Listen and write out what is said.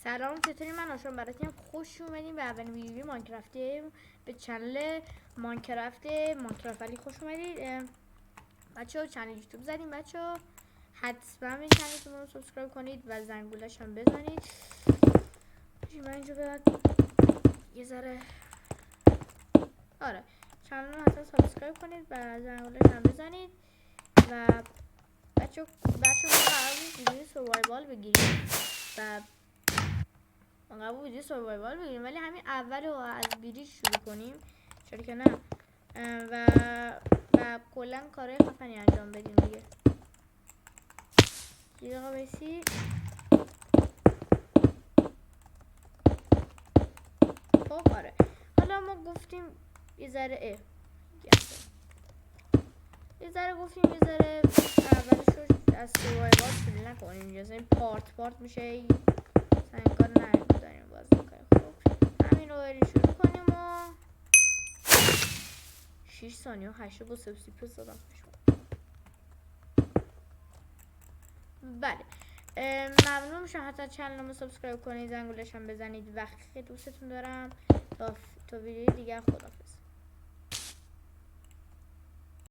سلام، چطوری؟ من آشان براتون خوش اومدین به اولین ویدیو ماینکرافتی به چنل ماینکرافت ولی خوش اومدید بچه‌ها. چنل یوتیوب زدیم بچه‌ها، حتما این چنلتون رو سابسکرایب کنید و زنگولش هم بزنید. من اینجا بعد یه ذره چنل رو حتما سابسکرایب کنید و زنگولش هم بزنید. و بچه‌ها قرار ویدیو سروایوال بگیریم و قبول ویدیو سروایوال بگیریم، ولی همین اول رو از بیریج شروع کنیم، چرا که نه، و کلا کارهای خفنی انجام بدیم دیگه. یه دقیقه بیسی. خب حالا ما گفتیم یه ذره گفتیم یه ذره اولش رو از سروایوال شروع نکنیم، یه ذره پارت میشه سنگار داریم باز میکنیم. خب همین رو بریم شروع کنیم و 6 ثانیه و 8 با سبسیپر زدم. بله، ممنون میشم حتی چنل رو سابسکرایب کنید، زنگولش هم بزنید و خیلی دوستتون دارم. تا ویدیو دیگه، خداحافظ.